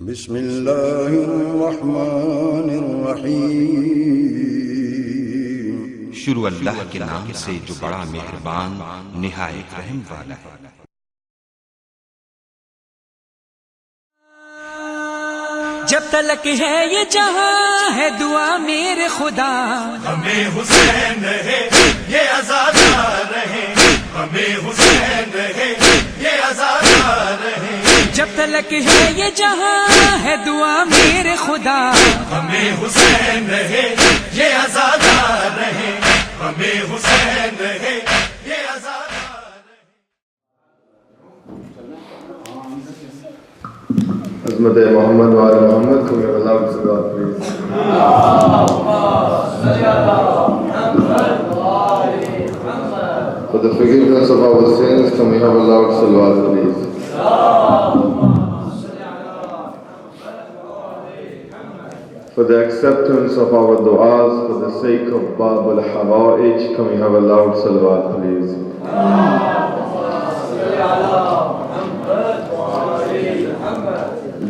بسم الله الرحمن الرحیم. शुरू अल्लाह के नाम से जो बड़ा मेहरबान निहायत रहम वाला है। जब तलक है ये जहां है दुआ मेरे खुदा, हमें हुसैन रहे ये आजादार रहे, हमें हुसैन रहे ये आजादार रहे। जब तलक है ये जहां है दुआ मेरे खुदा, हमें हुसैन रहे ये आजादार रहे, हमें हुसैन रहे ये आजादार रहे। Azmat Muhammad wa ala Muhammad, can we have a loud salat please? For the forgiveness of our sins, can we have a loud salat please? For the acceptance of our du'as, for the sake of Bab al-Hawa'ij, can we have a loud salawat please?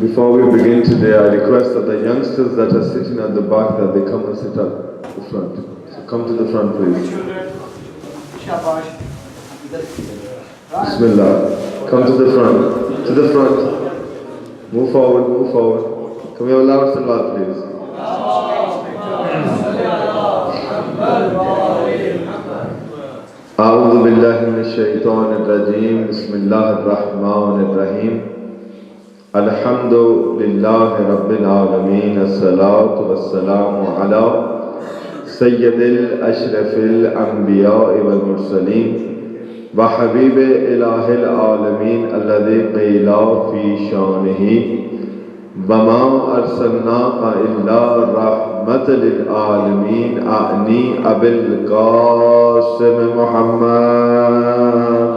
Before we begin today, I request that the youngsters that are sitting at the back, that they come and sit at the front. So come to the front please. Bismillah. Come to the front. To the front. Move forward, move forward. Can we have a loud salat please? أعوذ بالله من الشيطان الرجيم. بسم الله الرحمن الرحيم. الحمد لله رب العالمين. الصلاة والسلام على سيد الأشرف الأنبياء والمرسلين وحبيب إله العالمين الذي قيل في شانه وما أرسلناك إلا رحمة للعالمين أعني أبي القاسم محمد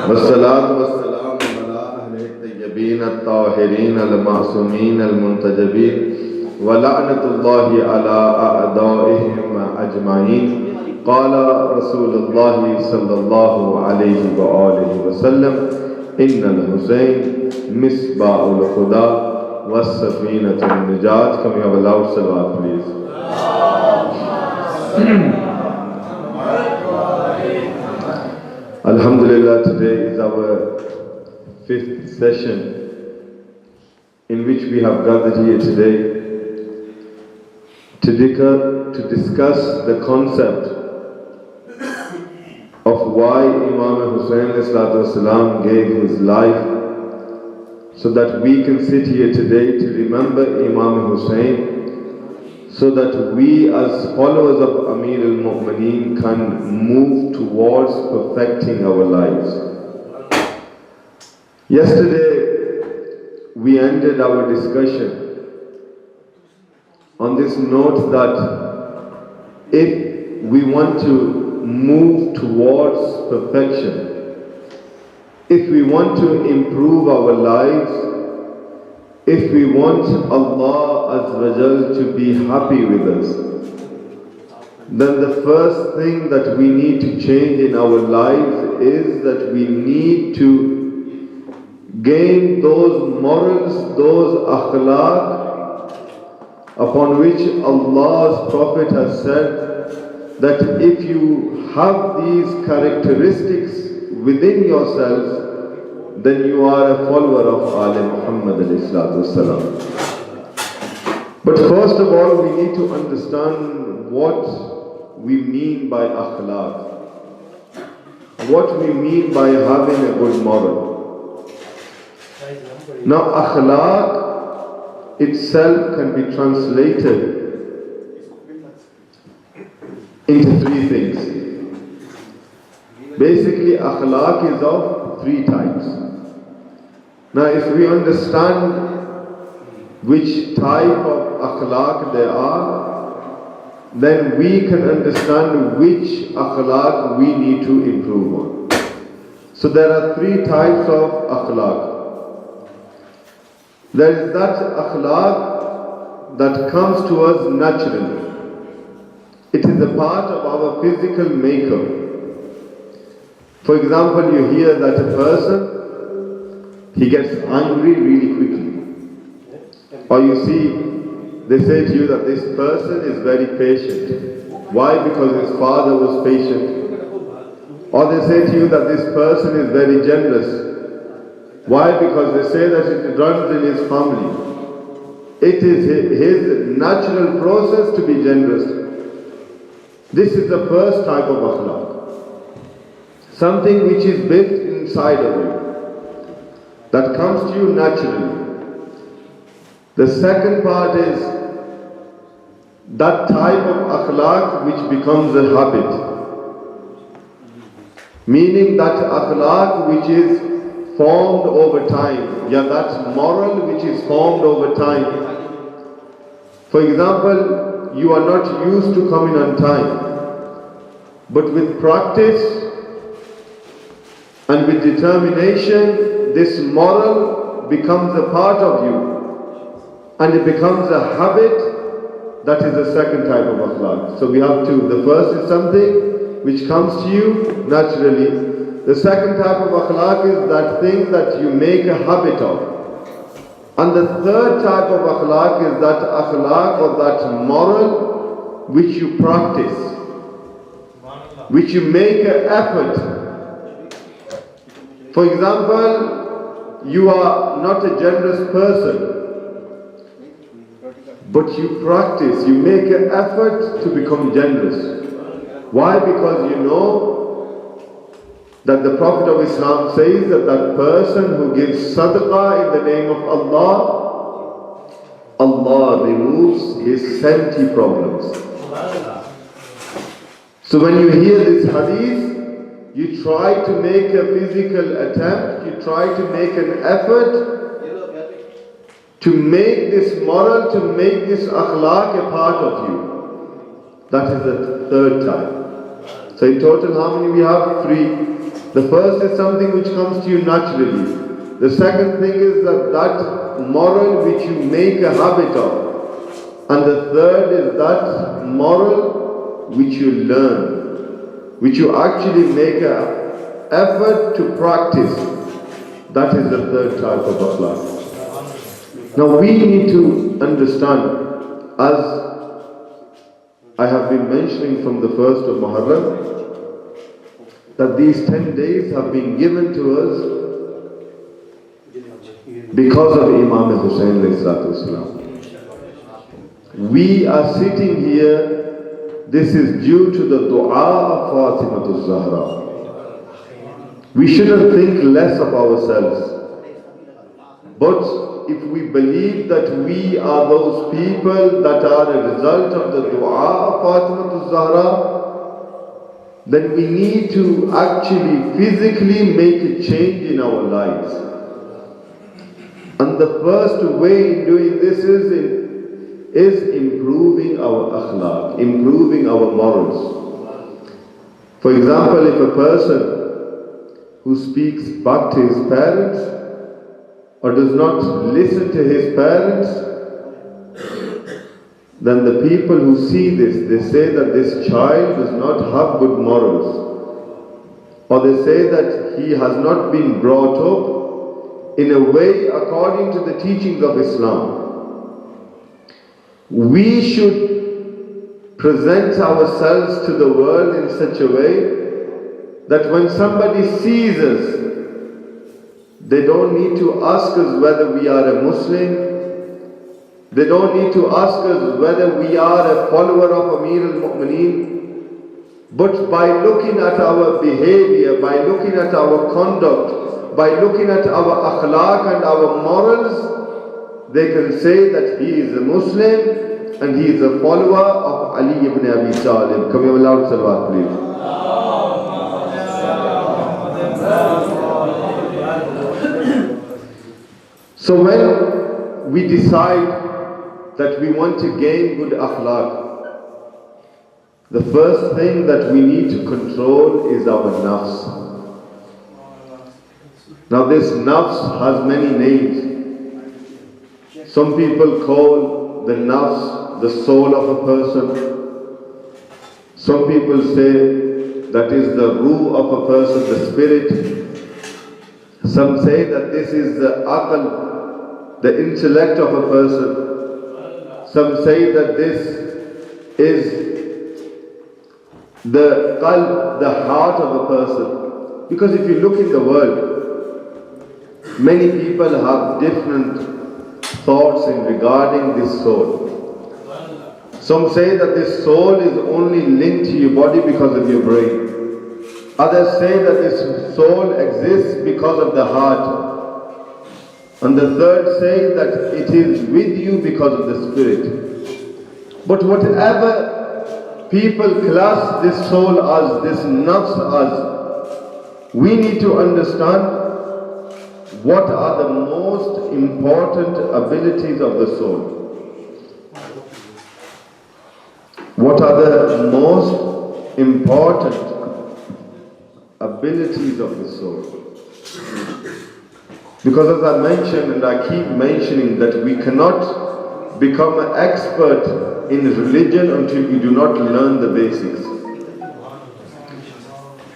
والصلاة والسلام على أهل الطيبين الطاهرين المعصومين المنتجبين ولعنة الله على أعدائهم أجمعين. قال رسول الله صلى الله عليه وآله وسلم إن الحسين مصباح الهدى والسفينة النجاة. Can we have a loud salawat please? Alhamdulillah, today is our 5th session in which we have gathered here today to discuss the concept of why Imam Hussain ﷺ gave his life, so that we can sit here today to remember Imam Hussain, so that we as followers of Amir al-Mu'mineen can move towards perfecting our lives. Yesterday we ended our discussion on this note that if we want to move towards perfection, if we want to improve our lives, if we want Allah Azza wa Jal to be happy with us, then the first thing that we need to change in our lives is that we need to gain those morals, those akhlaq upon which Allah's Prophet has said that if you have these characteristics within yourselves, then you are a follower of Ali Muhammad alayhi salatu wasalam. But first of all, we need to understand what we mean by akhlaq, what we mean by having a good moral. Now, akhlaq itself can be translated into 3 things. Basically, akhlaq is of 3 types. Now, if we understand which type of akhlaq there are, then we can understand which akhlaq we need to improve on. So there are 3 types of akhlaq. There is that akhlaq that comes to us naturally. It is a part of our physical makeup. For example, you hear that a person, he gets angry really quickly. Or you see, they say to you that this person is very patient. Why? Because his father was patient. Or they say to you that this person is very generous. Why? Because they say that it runs in his family. It is his natural process to be generous. This is the first type of akhlaq. Something which is built inside of you, that comes to you naturally. The second part is that type of akhlaq which becomes a habit. Meaning that akhlaq which is formed over time, that moral which is formed over time. For example, you are not used to coming on time, but with practice and with determination, this moral becomes a part of you, and it becomes a habit. That is the second type of akhlaq. So we have two. The first is something which comes to you naturally. The second type of akhlaq is that thing that you make a habit of. And the third type of akhlaq is that akhlaq or that moral which you practice, which you make an effort. For example, you are not a generous person, but you practice, you make an effort to become generous. Why? Because you know that the Prophet of Islam says that that person who gives sadaqah in the name of Allah, Allah removes his 70 problems. So when you hear this hadith, you try to make a physical attempt, you try to make an effort to make this moral, to make this akhlaq a part of you. That is the third type. So in total, how many we have? 3. The first is something which comes to you naturally. The second thing is that moral which you make a habit of. And the third is that moral which you learn, which you actually make an effort to practice. That is the third type of akhlaq. Now we need to understand, as I have been mentioning from the 1st of Muharram, that these 10 days have been given to us because of Imam Hussain alayhi salatu wasalam. We are sitting here, this is due to the dua of Fatimatul Zahra. We shouldn't think less of ourselves. But if we believe that we are those people that are a result of the dua of Fatimatul Zahra, then we need to actually physically make a change in our lives. And the first way in doing this is improving our akhlaq, improving our morals. For example, if a person who speaks back to his parents or does not listen to his parents, then the people who see this, they say that this child does not have good morals. Or they say that he has not been brought up in a way according to the teachings of Islam. We should present ourselves to the world in such a way that when somebody sees us, they don't need to ask us whether we are a Muslim. They don't need to ask us whether we are a follower of Amir al-Mu'mineen. But by looking at our behavior, by looking at our conduct, by looking at our akhlaq and our morals, they can say that he is a Muslim and he is a follower of Ali ibn Abi Talib. Come here, loud salawat, please. So when we decide that we want to gain good akhlaq, the first thing that we need to control is our nafs. Now this nafs has many names. Some people call the nafs the soul of a person. Some people say that is the ruh of a person, the spirit. Some say that this is the aql, the intellect of a person. Some say that this is the qalb, the heart of a person. Because if you look in the world, many people have different thoughts in regarding this soul. Some say that this soul is only linked to your body because of your brain. Others say that this soul exists because of the heart. And the third say that it is with you because of the spirit. But whatever people class this soul as, this nafs as, we need to understand what are the most important abilities of the soul. What are the most important abilities of the soul? Because as I mentioned, and I keep mentioning, that we cannot become an expert in religion until we do not learn the basics.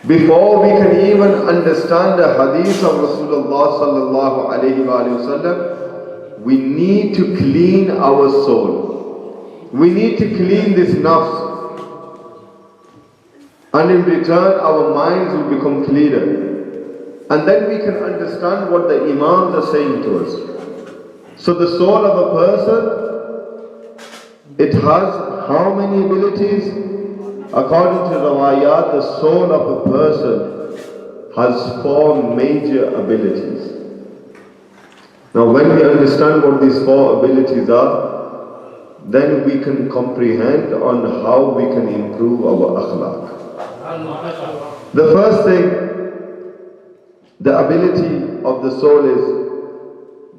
Before we can even understand the hadith of Rasulullah sallallahu alayhi wa sallam, we need to clean our soul. We need to clean this nafs. And in return, our minds will become clearer. And then we can understand what the Imams are saying to us. So the soul of a person, it has how many abilities? According to Rawayat, the soul of a person has 4 major abilities. Now when we understand what these 4 abilities are, then we can comprehend on how we can improve our akhlaq. The first thing, the ability of the soul is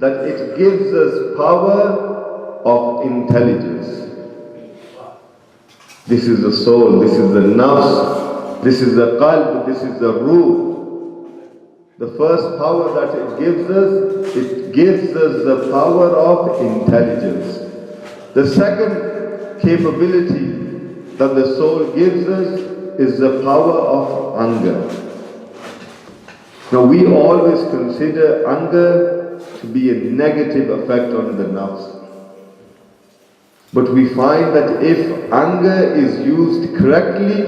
that it gives us power of intelligence. This is the soul, this is the nafs, this is the qalb, this is the ruh. The first power that it gives us the power of intelligence. The second capability that the soul gives us is the power of anger. Now we always consider anger to be a negative effect on the nafs. But we find that if anger is used correctly,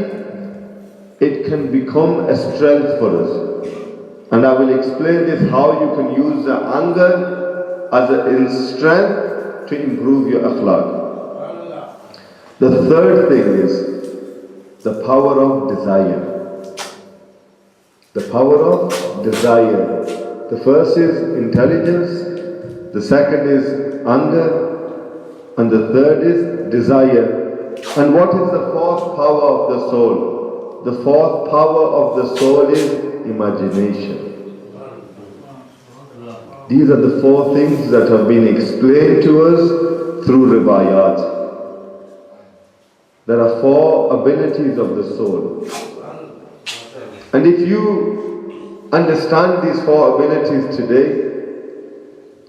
it can become a strength for us. And I will explain this, how you can use the anger as a strength to improve your akhlaq. The third thing is the power of desire. The power of desire. The first is intelligence, the second is anger, and the third is desire. And what is the fourth power of the soul? The fourth power of the soul is imagination. These are the 4 things that have been explained to us through riwayat. There are 4 abilities of the soul. And if you understand these 4 abilities today,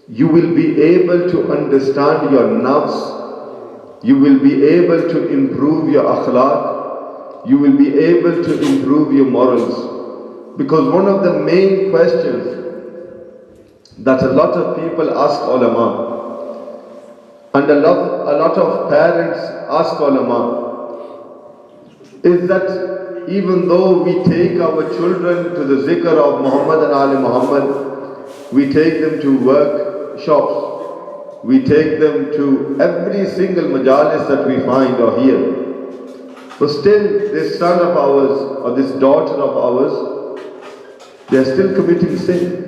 you will be able to understand your nafs, you will be able to improve your akhlaq, you will be able to improve your morals. Because one of the main questions that a lot of people ask ulama, and a lot of parents ask ulama, is that even though we take our children to the zikr of Muhammad and Ali Muhammad, we take them to workshops, we take them to every single majalis that we find or hear, but still this son of ours or this daughter of ours, they are still committing sin.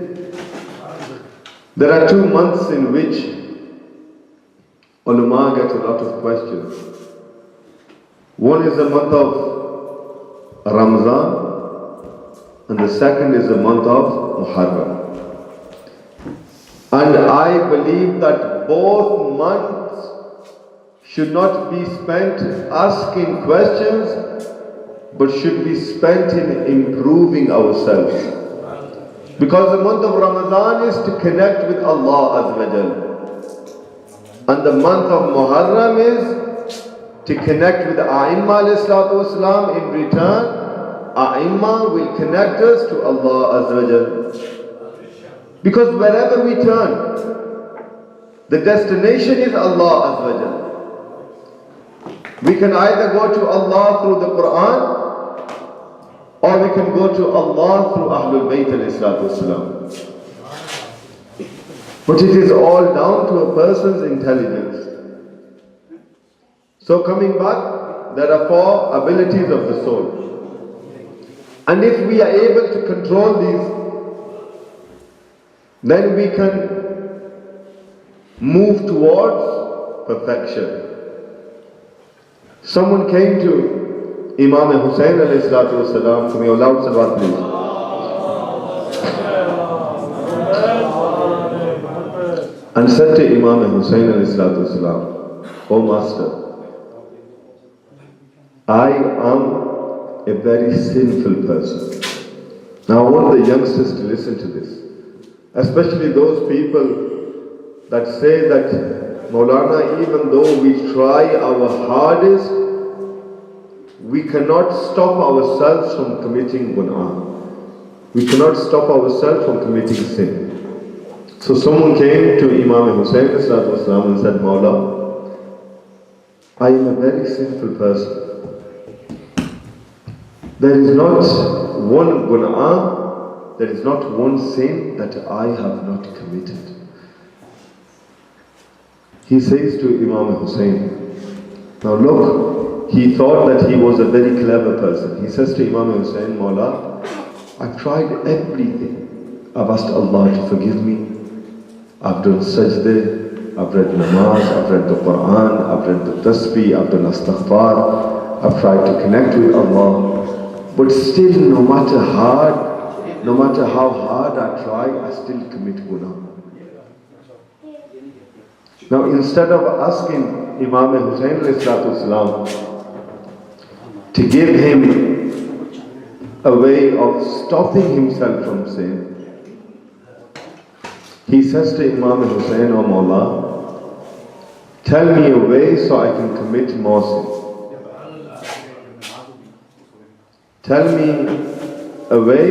There are 2 months in which ulama get a lot of questions. One is the month of Ramzan, and the second is the month of Muharram. And I believe that both months should not be spent asking questions, but should be spent in improving ourselves. Because the month of Ramadan is to connect with Allah Azza wa Jal. And the month of Muharram is to connect with the A'imma alayhi salatu wasalam. In return, A'imma will connect us to Allah Azza wa Jal. Because wherever we turn, the destination is Allah Azza wa Jal. We can either go to Allah through the Quran, or we can go to Allah through Ahlul Bayt alayhi salatu wasalam. But it is all down to a person's intelligence. So coming back, there are 4 abilities of the soul. And if we are able to control these, then we can move towards perfection. Someone came to Imam Hussain alayhi salatu wasalam, from your loud salawat please. And said to Imam Hussain alayhi salatu wasalam, "O Master, I am a very sinful person." Now I want the youngsters to listen to this, especially those people that say that, Maulana, even though we try our hardest, we cannot stop ourselves from committing gun'ah. We cannot stop ourselves from committing sin. So someone came to Imam Hussain and said, "Maula, I am a very sinful person. There is not one gun'ah, there is not one sin that I have not committed." He says to Imam Hussain, now look, he thought that he was a very clever person. He says to Imam Hussain, "Maula, I've tried everything. I've asked Allah to forgive me. I've done sajdah, I've read namaz, I've read the Quran, I've read the tasbih, I've done astaghfar, I've tried to connect with Allah. But still, no matter how hard I try, I still commit guna." Now instead of asking Imam Hussain to give him a way of stopping himself from sin, he says to Imam Hussain, "O Mawla, tell me a way so I can commit more sin. Tell me a way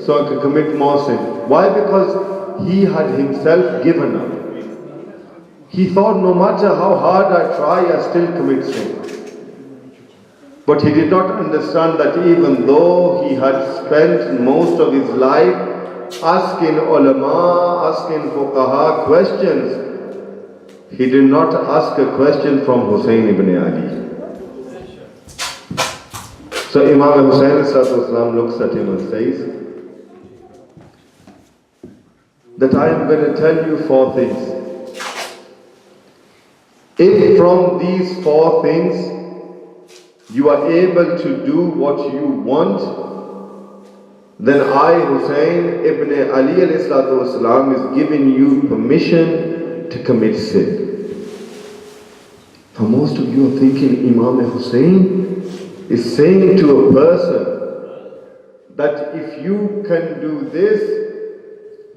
so I can commit more sin." Why? Because he had himself given up. He thought, no matter how hard I try, I still commit sin. But he did not understand that even though he had spent most of his life asking ulama, asking fuqaha questions, he did not ask a question from Hussain ibn Ali. So Imam Hussain looks at him and says that I am going to tell you 4 things. If from these 4 things you are able to do what you want, then I, Hussain ibn Ali alayhi salatu wasalam, is giving you permission to commit sin. Now most of you are thinking Imam Hussain is saying to a person that if you can do this,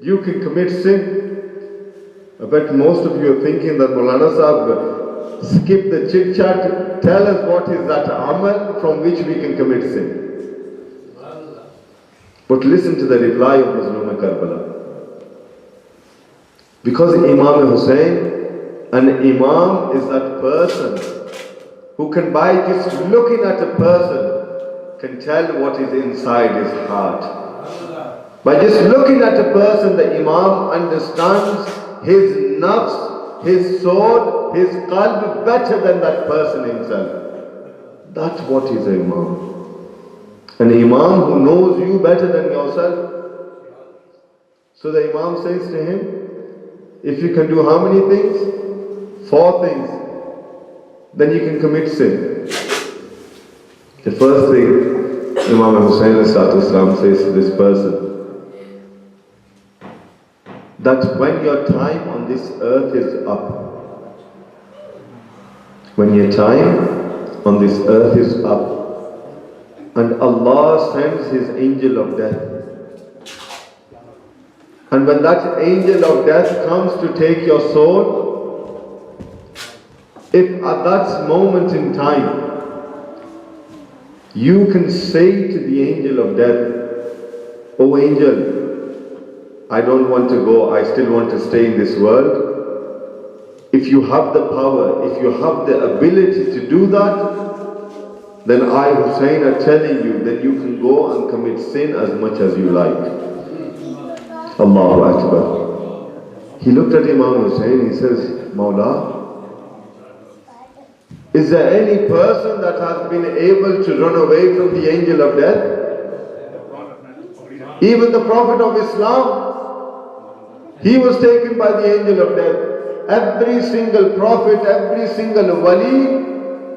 you can commit sin. I bet most of you are thinking that Molana Sahib, skip the chit chat, tell us what is that amal from which we can commit sin. But listen to the reply of Mazlum Karbala. Because Imam Hussain, an Imam is that person who can, by just looking at a person, can tell what is inside his heart. By just looking at a person, the Imam understands his nafs, his soul, his qalb better than that person himself. That's what is an Imam. An Imam who knows you better than yourself. So the Imam says to him, if you can do how many things? 4 things. Then you can commit sin. The first thing Imam Hussain says to this person, that when your time on this earth is up, when your time on this earth is up, and Allah sends His angel of death, and when that angel of death comes to take your soul, if at that moment in time you can say to the angel of death, "Oh angel, I don't want to go, I still want to stay in this world." If you have the power, if you have the ability to do that, then I, Hussein, are telling you that you can go and commit sin as much as you like. Allahu Akbar. He looked at Imam Hussein, he says, "Mawla, is there any person that has been able to run away from the angel of death? Even the Prophet of Islam, he was taken by the angel of death. Every single prophet, every single wali,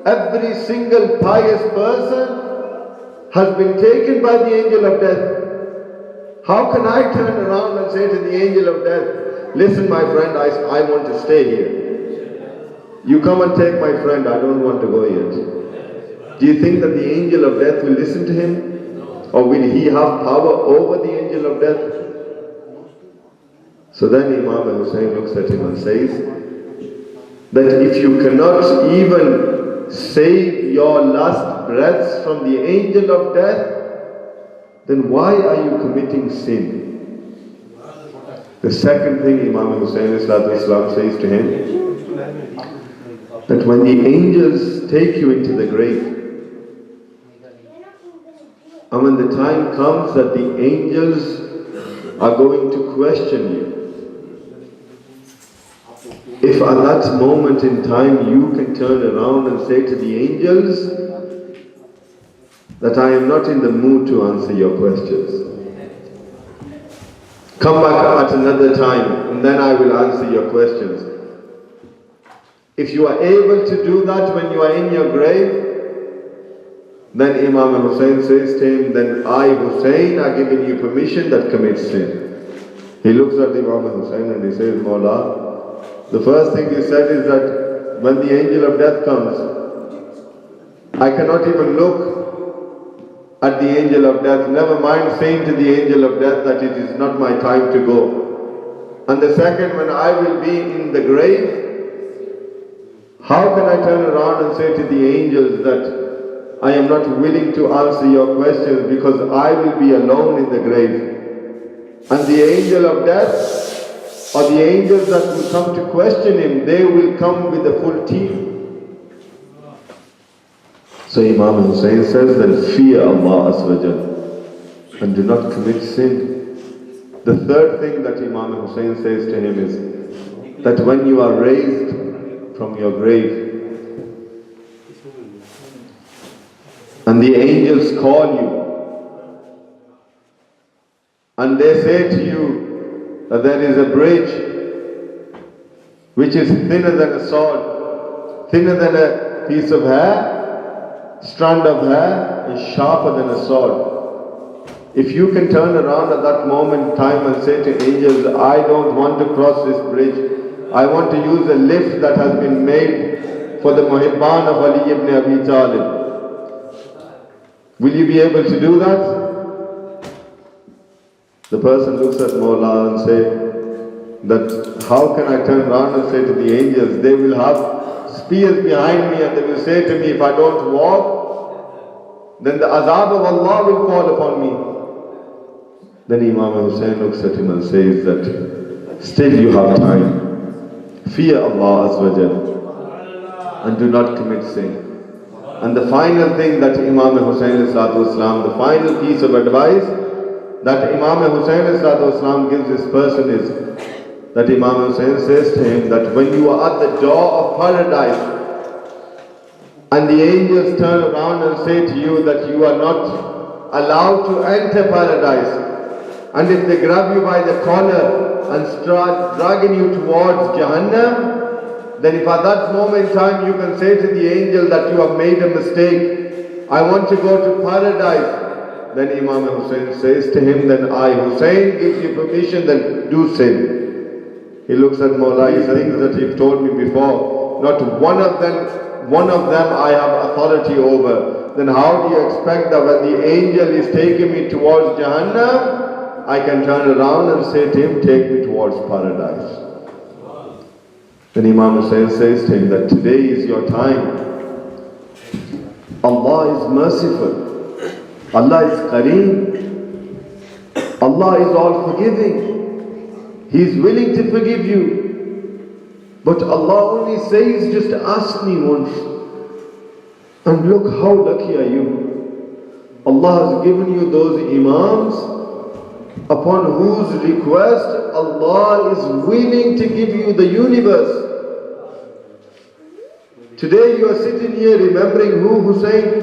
every single pious person has been taken by the angel of death. How can I turn around and say to the angel of death, "Listen my friend, I want to stay here. You come and take my friend, I don't want to go yet." Do you think that the angel of death will listen to him? Or will he have power over the angel of death? So then Imam Hussein looks at him and says that if you cannot even save your last breaths from the angel of death, then why are you committing sin? The second thing Imam Hussein Islam says to him, that when the angels take you into the grave, and when the time comes that the angels are going to question you, if at that moment in time you can turn around and say to the angels that I am not in the mood to answer your questions, come back at another time and then I will answer your questions. If you are able to do that when you are in your grave, then Imam Hussein says to him, then I, Hussein, are giving you permission that commits sin. He looks at Imam Hussein and he says, "Mawla, the first thing you said is that when the angel of death comes, I cannot even look at the angel of death, never mind saying to the angel of death that it is not my time to go. And the second, when I will be in the grave, how can I turn around and say to the angels that I am not willing to answer your questions because I will be alone in the grave? And the angel of death, or the angels that will come to question him, they will come with a full team." So Imam Hussein says that fear Allah Azza and do not commit sin. The third thing that Imam Hussein says to him is that when you are raised from your grave and the angels call you and they say to you that there is a bridge which is thinner than a sword, thinner than a piece of hair, strand of hair, and sharper than a sword. If you can turn around at that moment in time and say to angels, I don't want to cross this bridge, I want to use a lift that has been made for the Muhibban of Ali ibn Abi Talib, will you be able to do that? The person looks at Mawla and say that how can I turn around and say to the angels, they will have spears behind me and they will say to me, if I don't walk, then the azab of Allah will fall upon me. Then Imam Hussein looks at him and says that still you have time. Fear Allah Azza wa Jal and do not commit sin. And the final thing that Imam Hussein Islam, the final piece of advice that Imam Hussein Islam gives this person is that Imam Hussein says to him that when you are at the door of paradise and the angels turn around and say to you that you are not allowed to enter paradise, and if they grab you by the collar and start dragging you towards Jahannam, then if at that moment in time you can say to the angel that you have made a mistake, I want to go to paradise, then Imam Hussein says to him, then I, Hussein, gives you permission, then do sin. He looks at Mawla, he says things that you've told me before, not one of them I have authority over. Then how do you expect that when the angel is taking me towards Jahannam, I can turn around and say to him, take me towards paradise? Then Imam Hussein says to him that today is your time. Allah is merciful. Allah is Kareem. Allah is all forgiving. He is willing to forgive you. But Allah only says, just ask me once. And look how lucky are you. Allah has given you those Imams upon whose request Allah is willing to give you the universe. Today you are sitting here remembering who? Hussein.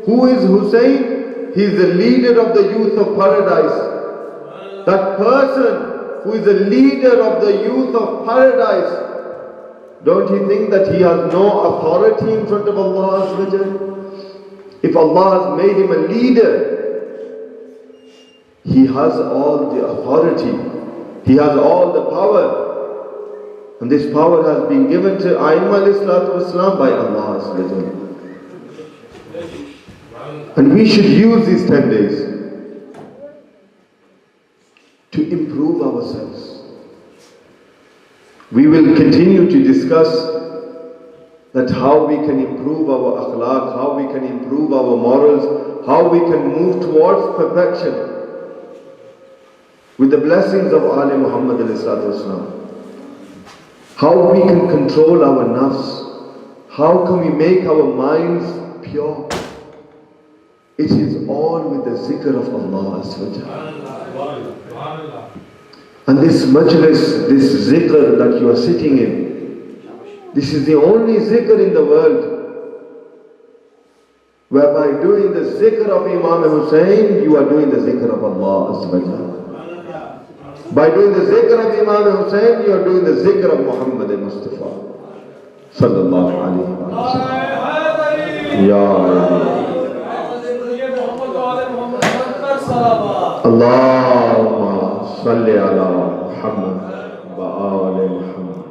Who is Hussein? He is the leader of the youth of paradise. That person who is the leader of the youth of paradise, don't you think that he has no authority in front of Allah Azza wa Jal? If Allah has made him a leader, he has all the authority, he has all the power, and this power has been given to Aimah Islam by Allah Azza wa Jal. And we should use these 10 days to improve ourselves. We will continue to discuss that how we can improve our akhlaq, how we can improve our morals, how we can move towards perfection with the blessings of Ali Muhammad ﷺ. How we can control our nafs, how can we make our minds pure. It is all with the zikr of Allah Azza wa Jalla. And this majlis, this zikr that you are sitting in, this is the only zikr in the world whereby doing the zikr of Imam Hussein, you are doing the zikr of Allah Azza wa Jalla. By doing the zikr of Imam Hussein, you are doing the zikr of Muhammad Mustafa Sallallahu Alaihi Wasallam. Ya Allah. Allahumma salli ala Muhammad wa ali Muhammad.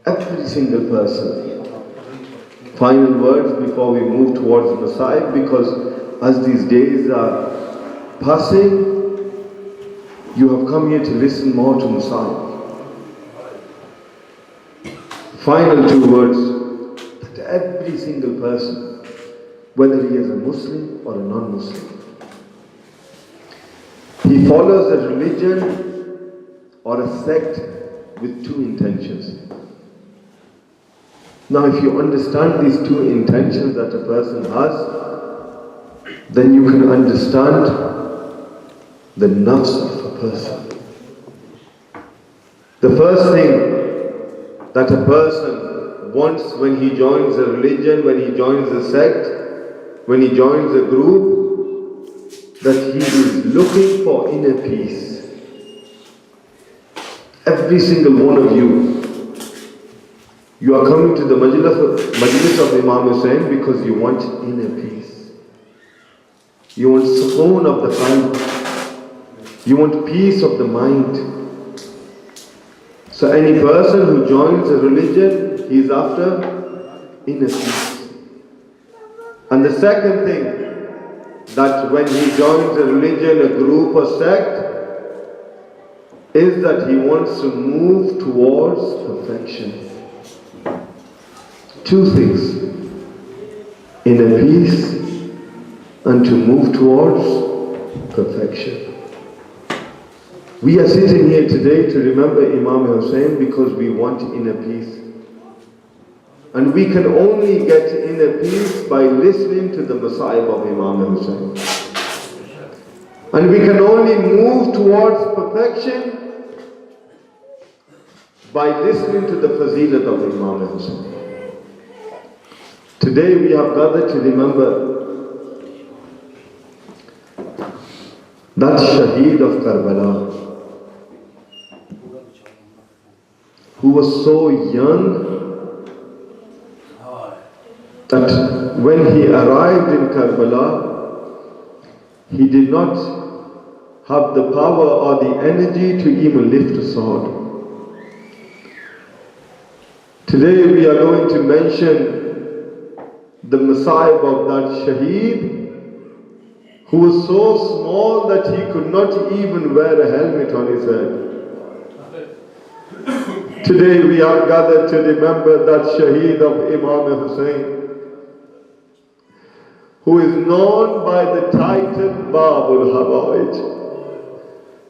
Every single person. Final words before we move towards the Masa'ib, because as these days are passing, you have come here to listen more to Masa'ib. Final 2 words, that every single person, whether he is a Muslim or a non-Muslim, he follows a religion or a sect with 2 intentions. Now if you understand these 2 intentions that a person has, then you can understand the nafs of a person. The first thing that a person wants when he joins a religion, when he joins a sect, when he joins a group, that he is looking for inner peace. Every single one of you are coming to the majlis of Imam Hussein because you want inner peace. You want sukoon of the qalb. You want peace of the mind. So any person who joins a religion, he is after inner peace. And the second thing, that when he joins a religion, a group or sect, is that he wants to move towards perfection. 2 things, inner peace and to move towards perfection. We are sitting here today to remember Imam Hussein because we want inner peace. And we can only get inner peace by listening to the Masa'ib of Imam Hussein. And we can only move towards perfection by listening to the fazilat of Imam Hussein. Today we have gathered to remember that Shaheed of Karbala, who was so young that when he arrived in Karbala, he did not have the power or the energy to even lift a sword. Today we are going to mention the Masa'ib of that Shaheed, who was so small that he could not even wear a helmet on his head. Today we are gathered to remember that Shaheed of Imam Hussein. who is known by the title Babul Hawaij.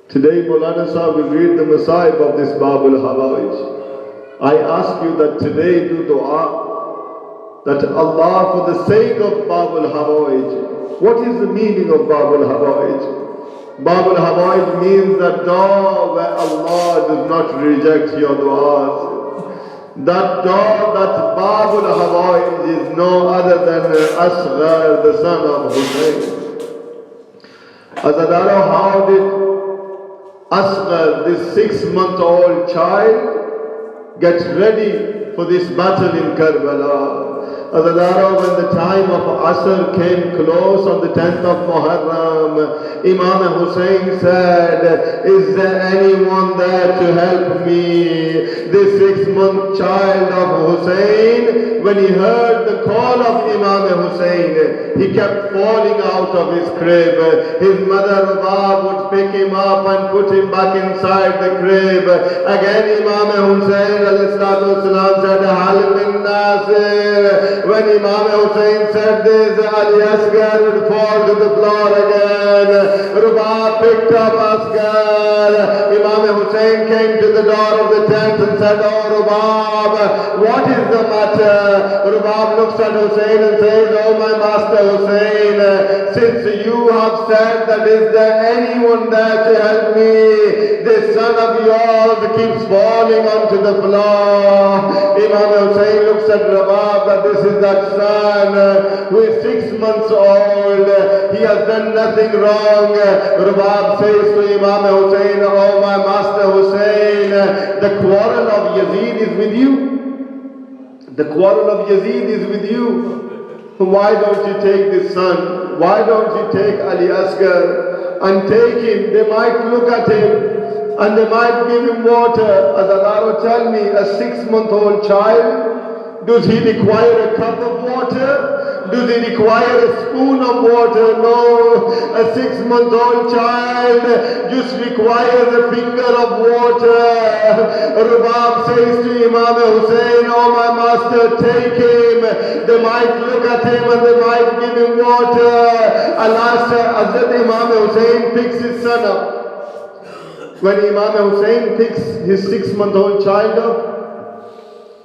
Today Molana Sahib will read the Masaib of this Babul Hawaij. I ask you that today do dua, that Allah, for the sake of Babul Hawaij. What is the meaning of Babul Hawaij? Babul Hawaij means that door where Allah does not reject your du'as. That door, that Babul Hawaij is no other than Asghar, the son of Hussein. Azadaro, how did Asghar, this 6-month-old child, get ready for this battle in Karbala? Azadaro, when the time of Asr came close on the 10th of Muharram, Imam Hussein said, is there anyone there to help me? This 6-month child of Hussein, when he heard the call of Imam Hussein, he kept falling out of his crib. His mother Rubab would pick him up and put him back inside the crib. Again Imam Hussein said, Hal min Nasir. When Imam Hussein said this, Ali Asghar would fall to the floor again. Rubab picked up Asghar. Imam Hussein came to the door of the tent and said, oh Rubab, what is the matter? Rubab looks at Hussein and says, oh my master Hussein, since you have said that is there anyone there to help me, this son of yours keeps falling onto the floor. Imam Hussein looks at Rubab, that this is that son who is 6 months old. He has done nothing wrong. Rubab says to Imam Hussein, oh my master Hussein, the quarrel of Yazid is with you. The quarrel of Yazid is with you. Why don't you take this son? Why don't you take Ali Asghar and take him? They might look at him and they might give him water. Azadaro, tell me, a 6-month-old child, does he require a cup of water? Does he require a spoon of water? No. A 6-month-old child just requires a finger of water. Rubab says to Imam Hussein, oh my master, take him. They might look at him and they might give him water. Allah said, Hazrat Imam Hussein picks his son up. When Imam Hussein picks his 6-month-old child up,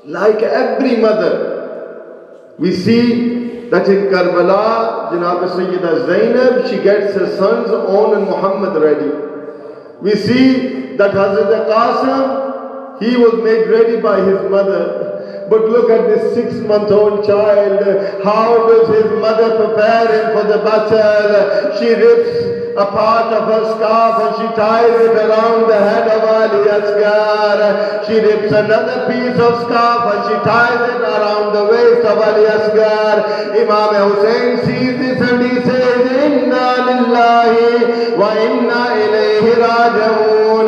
like every mother, we see that in Karbala, Janab Sayyida Zainab, she gets her son's own and Muhammad ready. We see that Hazrat Qasim, he was made ready by his mother. But look at this 6-month-old child. How does his mother prepare him for the battle? She rips a part of her scarf and she ties it around the head of Ali Asghar. She rips another piece of scarf and she ties it around the waist of Ali Asghar. Imam Hussein sees this and he says, Inna lillahi wa inna ilayhi raji'un.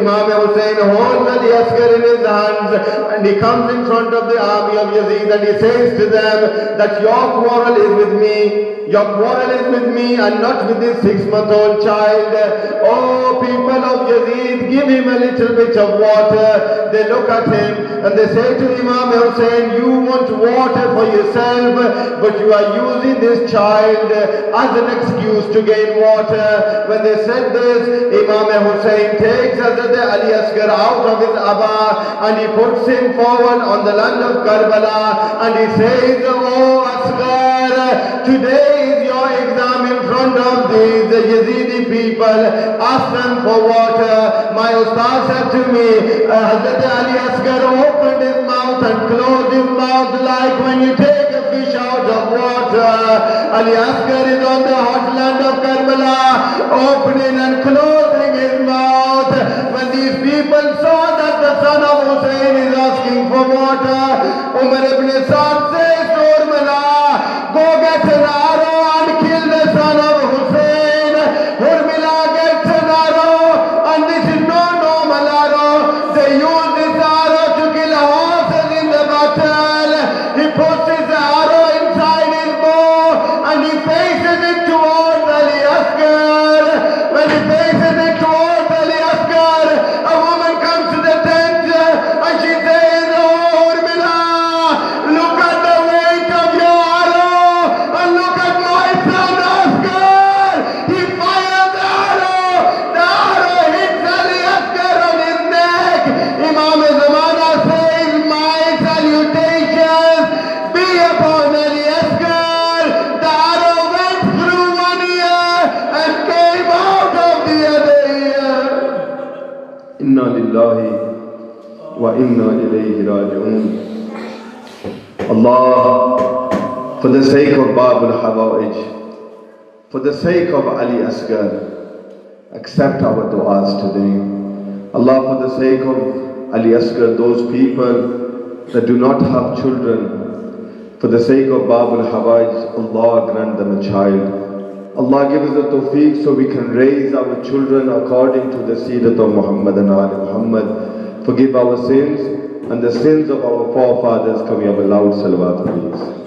Imam Hussein holds Ali Asghar in his hands and he comes in front of the army of Yazid and he says to them that your quarrel is with me. Your quarrel is with me and not with this 6-month-old child. Oh, people of Yazid, give him a little bit of water. They look at him and they say to Imam Hussein, you want water for yourself, but you are using this child as an excuse to gain water. When they said this, Imam Hussein takes Hazrat Ali Asghar out of his abba and he puts him forward on the land of Karbala and he says, oh Asghar, today is your exam in front of these Yazidi people. Ask them for water. My Ustad said to me, Hazrat Ali Asghar opened his mouth and closed his mouth like when you take a fish out of water. Ali Asghar is on the hot land of Karbala, opening and closing his mouth. When these people saw that the son of Hussein is asking for water, Umar ibn Saad says to Urmila, go get an arrow and kill the son of Hussein. Urmila gets an arrow, and this is no normal arrow. They use this arrow to kill horses in the battle. He puts his arrow inside his bow and he faces it towards Ali Asghar. When he faces it towards Ali Asghar, a woman comes to the tent and she says, oh Urmila, look at the weight of your arrow and look Inna lillahi wa inna ilayhi raji'un. Allah, for the sake of Babul Hawaij, for the sake of Ali Asghar, accept our du'as today. Allah, for the sake of Ali Asghar, those people that do not have children, for the sake of Babul Hawaij, Allah grant them a child. Allah give us the tawfiq so we can raise our children according to the Seerat of Muhammad and Ali Muhammad. Forgive our sins and the sins of our forefathers. Can we have a loud salawat please?